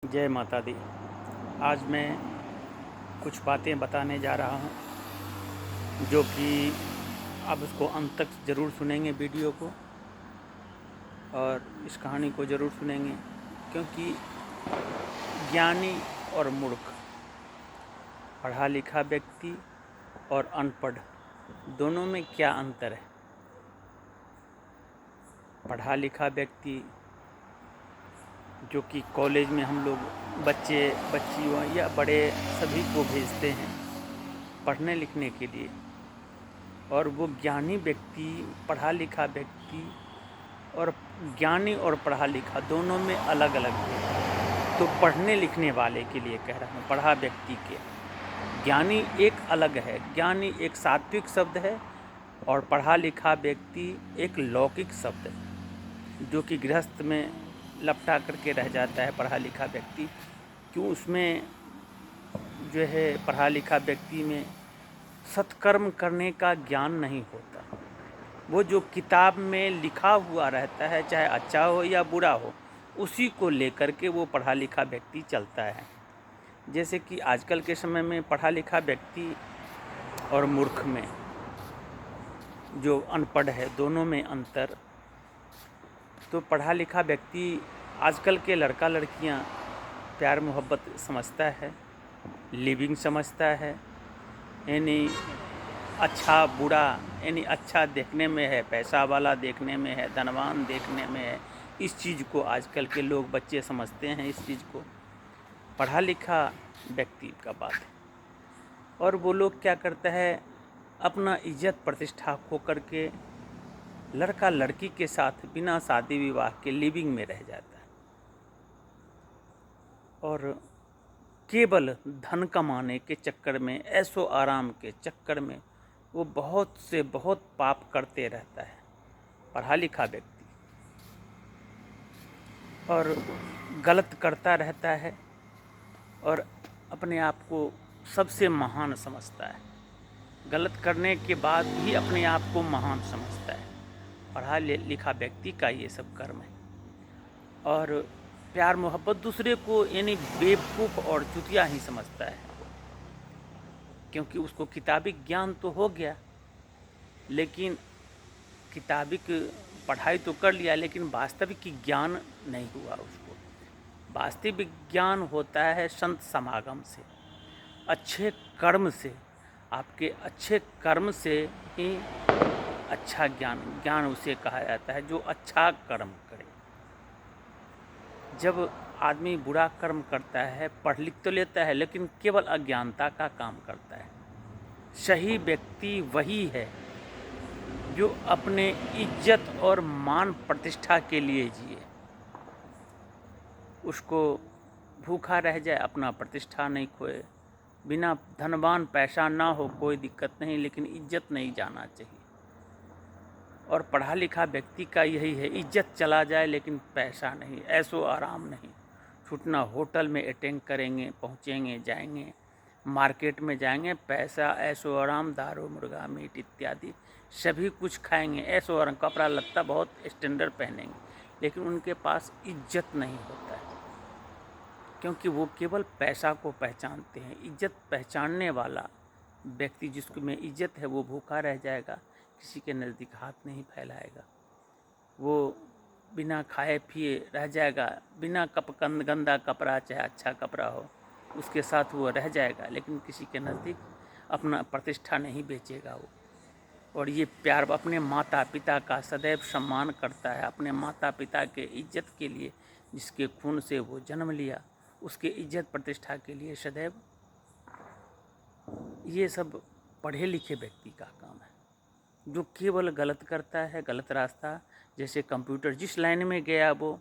जय माता दी। आज मैं कुछ बातें बताने जा रहा हूँ जो कि आप उसको अंत तक ज़रूर सुनेंगे वीडियो को और इस कहानी को ज़रूर सुनेंगे, क्योंकि ज्ञानी और मूर्ख, पढ़ा लिखा व्यक्ति और अनपढ़ दोनों में क्या अंतर है। पढ़ा लिखा व्यक्ति जो कि कॉलेज में हम लोग बच्चे बच्चियों या बड़े सभी को भेजते हैं पढ़ने लिखने के लिए, और वो ज्ञानी व्यक्ति, पढ़ा लिखा व्यक्ति और ज्ञानी और पढ़ा लिखा दोनों में अलग अलग है। तो पढ़ने लिखने वाले के लिए कह रहा हूँ, पढ़ा व्यक्ति के। ज्ञानी एक अलग है, ज्ञानी एक सात्विक शब्द है और पढ़ा लिखा व्यक्ति एक लौकिक शब्द है, जो कि गृहस्थ में लपटा करके रह जाता है पढ़ा लिखा व्यक्ति। क्यों? उसमें जो है पढ़ा लिखा व्यक्ति में सत्कर्म करने का ज्ञान नहीं होता। वो जो किताब में लिखा हुआ रहता है, चाहे अच्छा हो या बुरा हो, उसी को लेकर के वो पढ़ा लिखा व्यक्ति चलता है। जैसे कि आजकल के समय में पढ़ा लिखा व्यक्ति और मूर्ख में, जो अनपढ़ है, दोनों में अंतर। तो पढ़ा लिखा व्यक्ति, आजकल के लड़का लड़कियां प्यार मोहब्बत समझता है, लिविंग समझता है, यानी अच्छा बुरा, यानी अच्छा देखने में है, पैसा वाला देखने में है, धनवान देखने में है। इस चीज़ को आजकल के लोग, बच्चे समझते हैं इस चीज़ को। पढ़ा लिखा व्यक्ति का बात है। और वो लोग क्या करता है, अपना इज्जत प्रतिष्ठा खो करके लड़का लड़की के साथ बिना शादी विवाह के लिविंग में रह जाता है और केवल धन कमाने के चक्कर में, ऐशो आराम के चक्कर में वो बहुत से बहुत पाप करते रहता है पढ़ा लिखा व्यक्ति, और गलत करता रहता है और अपने आप को सबसे महान समझता है। गलत करने के बाद भी अपने आप को महान समझता है। पढ़ा लिखा व्यक्ति का ये सब कर्म है। और प्यार मोहब्बत दूसरे को यानी बेवकूफ़ और चुतिया ही समझता है, क्योंकि उसको किताबिक ज्ञान तो हो गया, लेकिन किताबिक पढ़ाई तो कर लिया, लेकिन वास्तविक ज्ञान नहीं हुआ उसको। वास्तविक ज्ञान होता है संत समागम से, अच्छे कर्म से। आपके अच्छे कर्म से ही अच्छा ज्ञान उसे कहा जाता है, जो अच्छा कर्म करे। जब आदमी बुरा कर्म करता है, पढ़ लिख तो लेता है, लेकिन केवल अज्ञानता का काम करता है। सही व्यक्ति वही है जो अपने इज्जत और मान प्रतिष्ठा के लिए जिए। उसको भूखा रह जाए, अपना प्रतिष्ठा नहीं खोए। बिना धनवान, पैसा ना हो कोई दिक्कत नहीं, लेकिन इज्जत नहीं जाना चाहिए। और पढ़ा लिखा व्यक्ति का यही है, इज्जत चला जाए लेकिन पैसा नहीं, ऐशो आराम नहीं। छुटना होटल में अटेंड करेंगे, पहुँचेंगे, जाएंगे, मार्केट में जाएंगे, पैसा, ऐशो आराम, दारू मुर्गा मीट इत्यादि सभी कुछ खाएंगे, ऐशो आराम, कपड़ा लत्ता बहुत स्टैंडर्ड पहनेंगे, लेकिन उनके पास इज्जत नहीं होता है, क्योंकि वो केवल पैसा को पहचानते हैं। इज्जत पहचानने वाला व्यक्ति, जिसको में इज्जत है, वो भूखा रह जाएगा, किसी के नज़दीक हाथ नहीं फैलाएगा। वो बिना खाए पिए रह जाएगा, बिना गंदा कपड़ा चाहे अच्छा कपड़ा हो उसके साथ वो रह जाएगा, लेकिन किसी के नज़दीक अपना प्रतिष्ठा नहीं बेचेगा वो। और ये प्यार अपने माता पिता का सदैव सम्मान करता है, अपने माता पिता के इज्जत के लिए, जिसके खून से वो जन्म लिया, उसके इज्जत प्रतिष्ठा के लिए सदैव। ये सब पढ़े लिखे व्यक्ति का काम है, जो केवल गलत करता है, गलत रास्ता। जैसे कंप्यूटर जिस लाइन में गया वो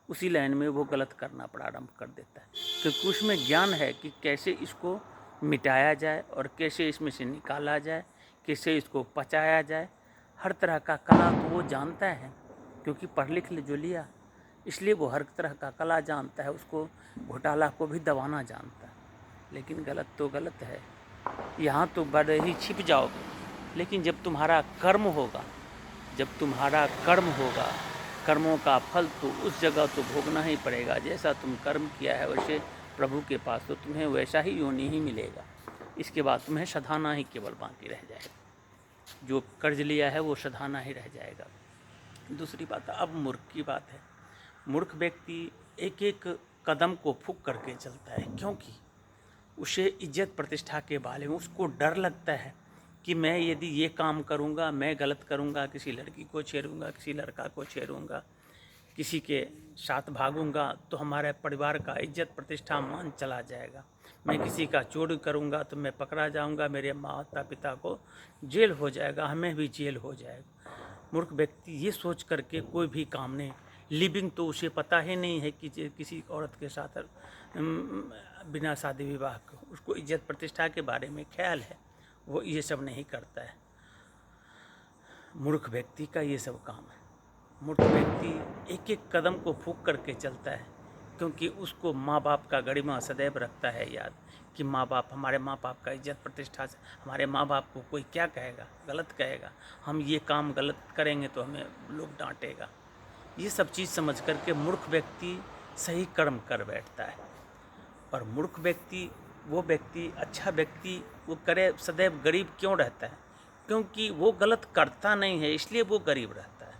उसी लाइन में वो गलत करना प्रारंभ कर देता है, क्योंकि उसमें ज्ञान है कि कैसे इसको मिटाया जाए और कैसे इसमें से निकाला जाए, कैसे इसको पचाया जाए। हर तरह का कला तो वो जानता है, क्योंकि पढ़ लिख जो लिया, इसलिए वो हर तरह का कला जानता है। उसको घोटाला को भी दबाना जानता है। लेकिन गलत तो गलत है, यहाँ तो बड़े ही छिप जाओगे, लेकिन जब तुम्हारा कर्म होगा, जब तुम्हारा कर्म होगा कर्मों का फल तो उस जगह तो भोगना ही पड़ेगा। जैसा तुम कर्म किया है वैसे प्रभु के पास तो तुम्हें वैसा ही योनि ही मिलेगा। इसके बाद तुम्हें सधाना ही केवल बाकी रह जाएगा। जो कर्ज लिया है वो सधाना ही रह जाएगा। दूसरी बात, अब मूर्ख की बात है। मूर्ख व्यक्ति एक एक कदम को फूंक करके चलता है, क्योंकि उसे इज्जत प्रतिष्ठा के बारे में उसको डर लगता है कि मैं यदि ये काम करूँगा, मैं गलत करूँगा, किसी लड़की को छेड़ूँगा, किसी लड़का को छेड़ूँगा, किसी के साथ भागूँगा तो हमारे परिवार का इज्जत प्रतिष्ठा मान चला जाएगा। मैं किसी का चोरी करूँगा तो मैं पकड़ा जाऊँगा, मेरे माता पिता को जेल हो जाएगा, हमें भी जेल हो जाएगा। मूर्ख व्यक्ति ये सोच करके कोई भी काम नहीं, लिविंग तो उसे पता ही नहीं है कि किसी औरत के साथ बिना शादी विवाह को, उसको इज्जत प्रतिष्ठा के बारे में ख्याल है, वो ये सब नहीं करता है। मूर्ख व्यक्ति का ये सब काम है। मूर्ख व्यक्ति एक एक कदम को फूंक करके चलता है, क्योंकि उसको माँ बाप का गरिमा सदैव रखता है याद कि माँ बाप, हमारे माँ बाप का इज्जत प्रतिष्ठा से हमारे माँ बाप को कोई क्या कहेगा, गलत कहेगा, हम ये काम गलत करेंगे तो हमें लोग डांटेगा। ये सब चीज़ समझ करके मूर्ख व्यक्ति सही कर्म कर बैठता है। और मूर्ख व्यक्ति, वो व्यक्ति, अच्छा व्यक्ति वो करे सदैव गरीब क्यों रहता है? क्योंकि वो गलत करता नहीं है, इसलिए वो गरीब रहता है।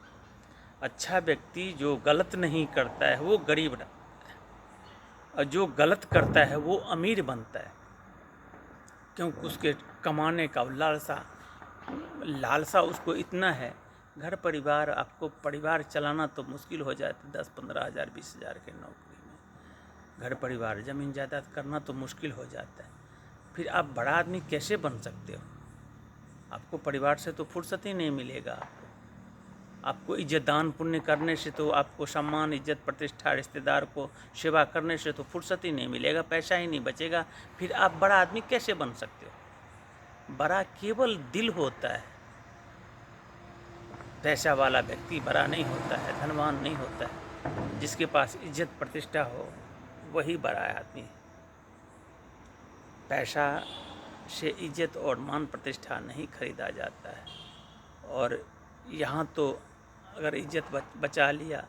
अच्छा व्यक्ति जो गलत नहीं करता है वो गरीब रहता है, और जो गलत करता है वो अमीर बनता है, क्योंकि उसके कमाने का लालसा उसको इतना है। घर परिवार, आपको परिवार चलाना तो मुश्किल हो जाए तो 10-15 हज़ार 20 हज़ार के नौकरी में घर परिवार ज़मीन जायदाद करना तो मुश्किल हो जाता है। फिर आप बड़ा आदमी कैसे बन सकते हो? आपको परिवार से तो फुर्सत ही नहीं मिलेगा। आपको इज्जत दान पुण्य करने से तो, आपको सम्मान इज्जत प्रतिष्ठा रिश्तेदार को सेवा करने से तो फुर्सत ही नहीं मिलेगा, पैसा ही नहीं बचेगा। फिर आप बड़ा आदमी कैसे बन सकते हो? बड़ा केवल दिल होता है। पैसा वाला व्यक्ति बड़ा नहीं होता है, धनवान नहीं होता है। जिसके पास इज्जत प्रतिष्ठा हो वही बड़ा आदमी है। पैसा से इज्जत और मान प्रतिष्ठा नहीं खरीदा जाता है। और यहाँ तो अगर इज्जत बचा लिया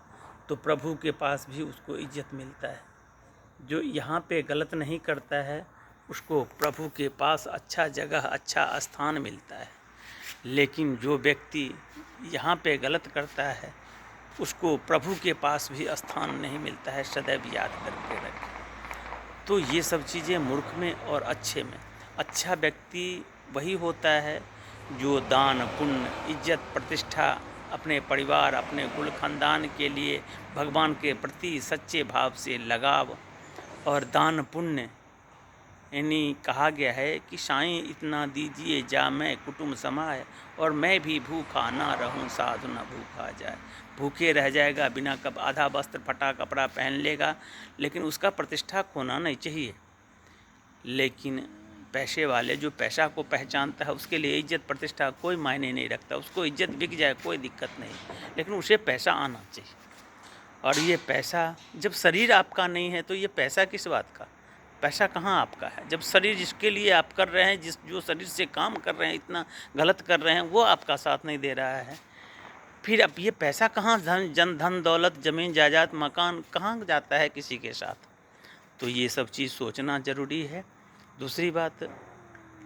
तो प्रभु के पास भी उसको इज्जत मिलता है। जो यहाँ पे गलत नहीं करता है उसको प्रभु के पास अच्छा जगह, अच्छा स्थान मिलता है। लेकिन जो व्यक्ति यहाँ पे गलत करता है उसको प्रभु के पास भी स्थान नहीं मिलता है, सदैव याद करके रखें। तो ये सब चीज़ें मूर्ख में और अच्छे में। अच्छा व्यक्ति वही होता है जो दान पुण्य इज्जत प्रतिष्ठा अपने परिवार, अपने कुल खानदान के लिए भगवान के प्रति सच्चे भाव से लगाव और दान पुण्य, यानी कहा गया है कि साईं इतना दीजिए जा मैं कुटुंब समाए, और मैं भी भूखा ना रहूं साधु न भूखा जाए। भूखे रह जाएगा, बिना कब आधा वस्त्र फटा कपड़ा पहन लेगा, लेकिन उसका प्रतिष्ठा खोना नहीं चाहिए। लेकिन पैसे वाले जो पैसा को पहचानता है उसके लिए इज्जत प्रतिष्ठा कोई मायने नहीं रखता। उसको इज्जत बिक जाए कोई दिक्कत नहीं, लेकिन उसे पैसा आना चाहिए। और ये पैसा, जब शरीर आपका नहीं है तो ये पैसा किस बात का? पैसा कहाँ आपका है? जब शरीर जिसके लिए आप कर रहे हैं, जो शरीर से काम कर रहे हैं, इतना गलत कर रहे हैं, वो आपका साथ नहीं दे रहा है, फिर अब ये पैसा कहाँ, धन दौलत जमीन जायदाद मकान कहाँ जाता है किसी के साथ? तो ये सब चीज़ सोचना ज़रूरी है। दूसरी बात,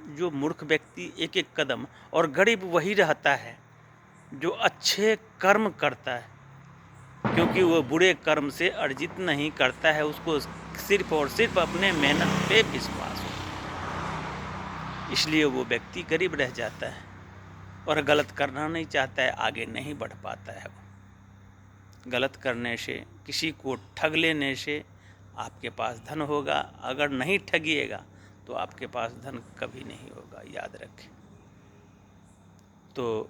जो मूर्ख व्यक्ति एक एक कदम, और गरीब वही रहता है जो अच्छे कर्म करता है, क्योंकि वो बुरे कर्म से अर्जित नहीं करता है। उसको सिर्फ और सिर्फ अपने मेहनत पे विश्वास हो, इसलिए वो व्यक्ति गरीब रह जाता है और गलत करना नहीं चाहता है, आगे नहीं बढ़ पाता है। वो गलत करने से, किसी को ठग लेने से आपके पास धन होगा, अगर नहीं ठगिएगा तो आपके पास धन कभी नहीं होगा, याद रखें। तो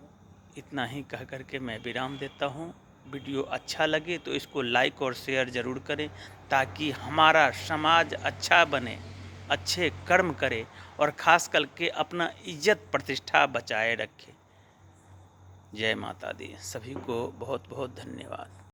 इतना ही कह करके मैं विराम देता हूँ। वीडियो अच्छा लगे तो इसको लाइक और शेयर ज़रूर करें, ताकि हमारा समाज अच्छा बने, अच्छे कर्म करे और ख़ास करके अपना इज्जत प्रतिष्ठा बचाए रखे। जय माता दी। सभी को बहुत बहुत धन्यवाद।